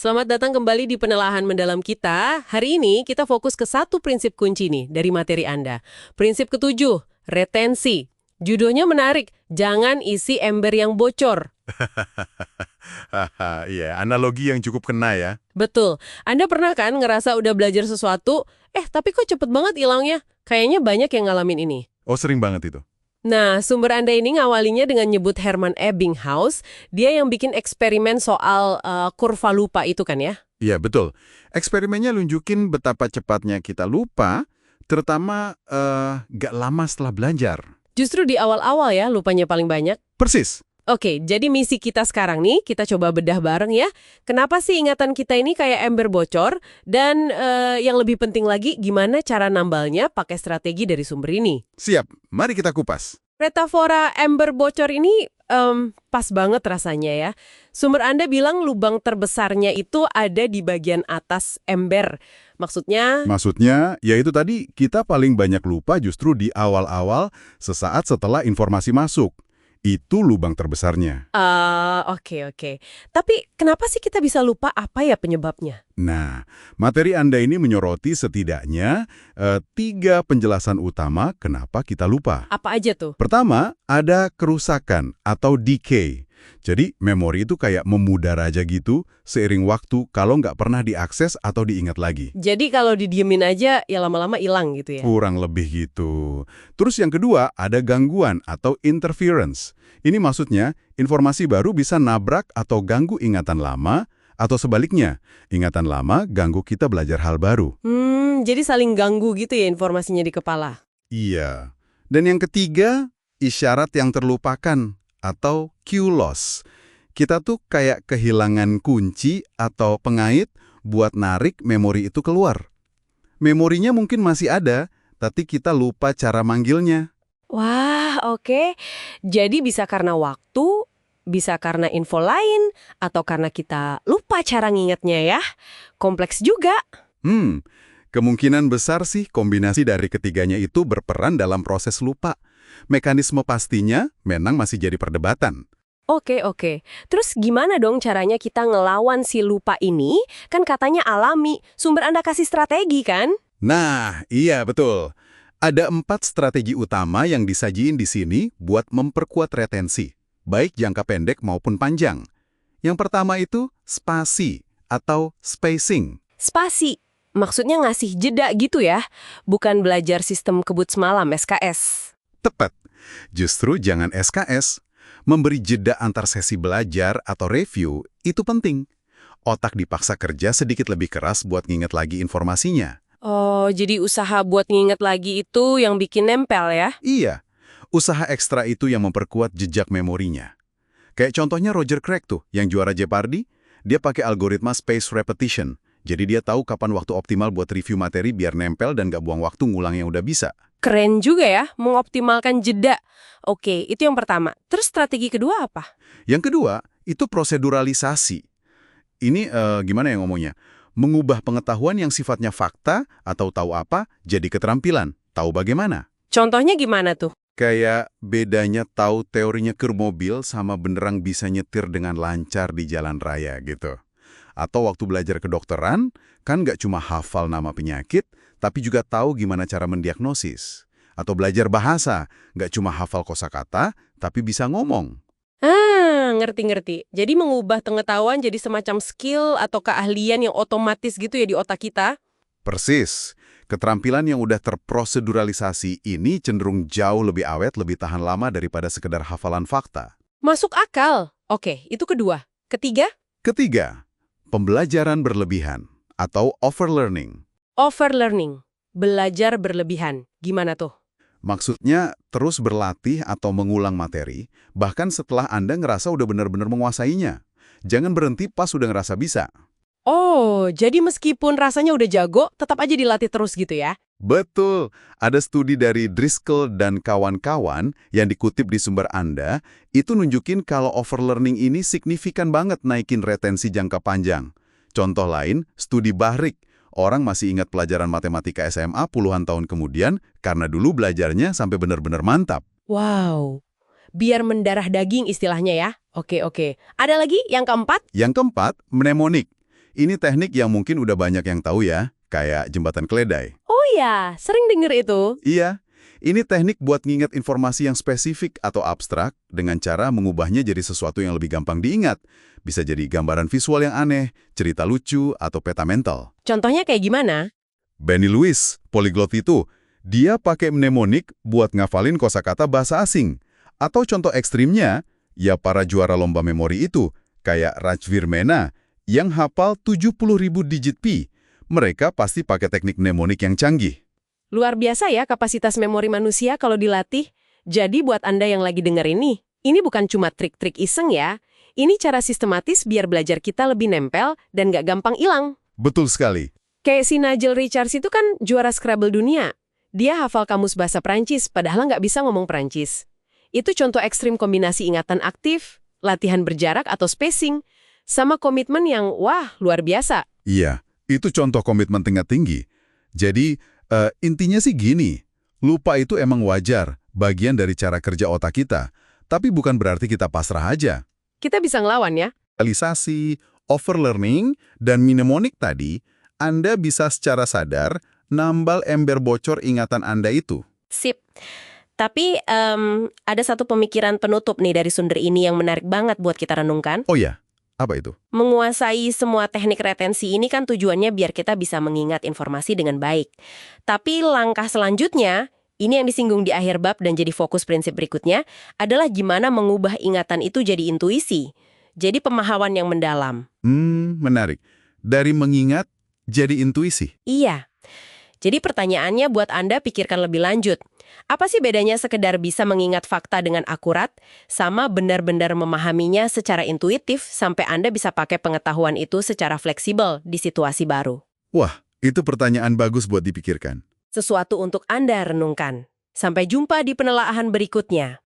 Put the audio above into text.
Selamat datang kembali di penelahan mendalam kita. Hari ini kita fokus ke satu prinsip kunci nih dari materi Anda. Prinsip ketujuh, retensi. Judulnya menarik, jangan isi ember yang bocor. Haha, iya, analogi yang cukup kena ya. Betul, Anda pernah kan ngerasa udah belajar sesuatu, tapi kok cepet banget hilangnya? Kayaknya banyak yang ngalamin ini. Oh, sering banget itu. Nah, sumber Anda ini ngawalinya dengan nyebut Hermann Ebbinghaus. Dia yang bikin eksperimen soal kurva lupa itu kan ya? Iya, betul. Eksperimennya nunjukin betapa cepatnya kita lupa, terutama gak lama setelah belajar. Justru di awal-awal ya lupanya paling banyak. Persis. Oke, jadi misi kita sekarang nih, kita coba bedah bareng ya. Kenapa sih ingatan kita ini kayak ember bocor? Dan yang lebih penting lagi, gimana cara nambalnya pakai strategi dari sumber ini? Siap, mari kita kupas. Metafora ember bocor ini pas banget rasanya ya. Sumber Anda bilang lubang terbesarnya itu ada di bagian atas ember. Maksudnya, Ya itu tadi, kita paling banyak lupa justru di awal-awal sesaat setelah informasi masuk. Itu lubang terbesarnya. oke. Tapi kenapa sih kita bisa lupa, apa ya penyebabnya? Nah, materi Anda ini menyoroti setidaknya 3 penjelasan utama kenapa kita lupa. Apa aja tuh? Pertama, ada kerusakan atau decay. Jadi, memori itu kayak memudar aja gitu seiring waktu kalau nggak pernah diakses atau diingat lagi. Jadi kalau didiemin aja, ya lama-lama hilang gitu ya? Kurang lebih gitu. Terus yang kedua, ada gangguan atau interference. Ini maksudnya, informasi baru bisa nabrak atau ganggu ingatan lama, atau sebaliknya, ingatan lama ganggu kita belajar hal baru. Jadi saling ganggu gitu ya informasinya di kepala? Iya. Dan yang ketiga, isyarat yang terlupakan atau cue loss. Kita tuh kayak kehilangan kunci atau pengait buat narik memori itu keluar. Memorinya mungkin masih ada, tapi kita lupa cara manggilnya. Wah, oke. Jadi bisa karena waktu, bisa karena info lain, atau karena kita lupa cara ngingetnya ya. Kompleks juga. Kemungkinan besar sih kombinasi dari ketiganya itu berperan dalam proses lupa. Mekanisme pastinya memang masih jadi perdebatan. Oke. Terus gimana dong caranya kita ngelawan si lupa ini? Kan katanya alami, sumber Anda kasih strategi kan? Nah, iya betul. Ada 4 strategi utama yang disajiin di sini buat memperkuat retensi, baik jangka pendek maupun panjang. Yang pertama itu spasi atau spacing. Spasi, maksudnya ngasih jeda gitu ya? Bukan belajar sistem kebut semalam, SKS. Tepat. Justru jangan SKS. Memberi jeda antar sesi belajar atau review itu penting. Otak dipaksa kerja sedikit lebih keras buat nginget lagi informasinya. Oh, jadi usaha buat nginget lagi itu yang bikin nempel ya? Iya, usaha ekstra itu yang memperkuat jejak memorinya. Kayak contohnya Roger Craig tuh, yang juara Jeopardy, dia pakai algoritma space repetition. Jadi dia tahu kapan waktu optimal buat review materi biar nempel dan gak buang waktu ngulang yang udah bisa. Keren juga ya, mengoptimalkan jeda. Oke, itu yang pertama. Terus strategi kedua apa? Yang kedua, itu proseduralisasi. Ini gimana ya ngomongnya? Mengubah pengetahuan yang sifatnya fakta atau tahu apa jadi keterampilan. Tahu bagaimana? Contohnya gimana tuh? Kayak bedanya tahu teorinya kur mobil sama benerang bisa nyetir dengan lancar di jalan raya gitu. Atau waktu belajar kedokteran, kan nggak cuma hafal nama penyakit, tapi juga tahu gimana cara mendiagnosis. Atau belajar bahasa, nggak cuma hafal kosakata, tapi bisa ngomong. Ngerti. Jadi mengubah pengetahuan jadi semacam skill atau keahlian yang otomatis gitu ya di otak kita? Persis. Keterampilan yang udah terproseduralisasi ini cenderung jauh lebih awet, lebih tahan lama daripada sekedar hafalan fakta. Masuk akal. Oke, itu kedua. Ketiga? Ketiga, pembelajaran berlebihan atau overlearning. Overlearning. Belajar berlebihan. Gimana tuh? Maksudnya terus berlatih atau mengulang materi, bahkan setelah Anda ngerasa udah benar-benar menguasainya. Jangan berhenti pas udah ngerasa bisa. Oh, jadi meskipun rasanya udah jago, tetap aja dilatih terus gitu ya? Betul. Ada studi dari Driscoll dan kawan-kawan yang dikutip di sumber Anda, itu nunjukin kalau overlearning ini signifikan banget naikin retensi jangka panjang. Contoh lain, studi Bahrik. Orang masih ingat pelajaran matematika SMA puluhan tahun kemudian karena dulu belajarnya sampai benar-benar mantap. Wow. Biar mendarah daging istilahnya ya? Oke. Ada lagi yang keempat? Yang keempat, mnemonik. Ini teknik yang mungkin udah banyak yang tahu ya, kayak jembatan keledai. Oh ya, sering denger itu. Iya, ini teknik buat nginget informasi yang spesifik atau abstrak dengan cara mengubahnya jadi sesuatu yang lebih gampang diingat. Bisa jadi gambaran visual yang aneh, cerita lucu, atau peta mental. Contohnya kayak gimana? Benny Lewis, poliglot itu, dia pakai mnemonik buat ngafalin kosakata bahasa asing. Atau contoh ekstrimnya, ya para juara lomba memori itu, kayak Rajvir Mena, yang hafal 70.000 digit pi. Mereka pasti pakai teknik mnemonik yang canggih. Luar biasa ya kapasitas memori manusia kalau dilatih. Jadi buat Anda yang lagi denger ini bukan cuma trik-trik iseng ya. Ini cara sistematis biar belajar kita lebih nempel dan nggak gampang hilang. Betul sekali. Kayak si Nigel Richards itu kan juara Scrabble dunia. Dia hafal kamus bahasa Prancis, padahal nggak bisa ngomong Prancis. Itu contoh ekstrim kombinasi ingatan aktif, latihan berjarak atau spacing, sama komitmen yang, wah, luar biasa. Iya, itu contoh komitmen tingkat tinggi. Jadi, intinya sih gini, lupa itu emang wajar, bagian dari cara kerja otak kita. Tapi bukan berarti kita pasrah aja. Kita bisa ngelawan ya. Realisasi, overlearning, dan mnemonik tadi, Anda bisa secara sadar nambal ember bocor ingatan Anda itu. Sip. Tapi ada satu pemikiran penutup nih dari sumber ini yang menarik banget buat kita renungkan. Oh ya, apa itu? Menguasai semua teknik retensi ini kan tujuannya biar kita bisa mengingat informasi dengan baik. Tapi langkah selanjutnya, ini yang disinggung di akhir bab dan jadi fokus prinsip berikutnya, adalah gimana mengubah ingatan itu jadi intuisi. Jadi pemahaman yang mendalam. Menarik. Dari mengingat jadi intuisi. Iya. Jadi pertanyaannya buat Anda pikirkan lebih lanjut. Apa sih bedanya sekedar bisa mengingat fakta dengan akurat, sama benar-benar memahaminya secara intuitif sampai Anda bisa pakai pengetahuan itu secara fleksibel di situasi baru? Wah, itu pertanyaan bagus buat dipikirkan. Sesuatu untuk Anda renungkan. Sampai jumpa di penelaahan berikutnya.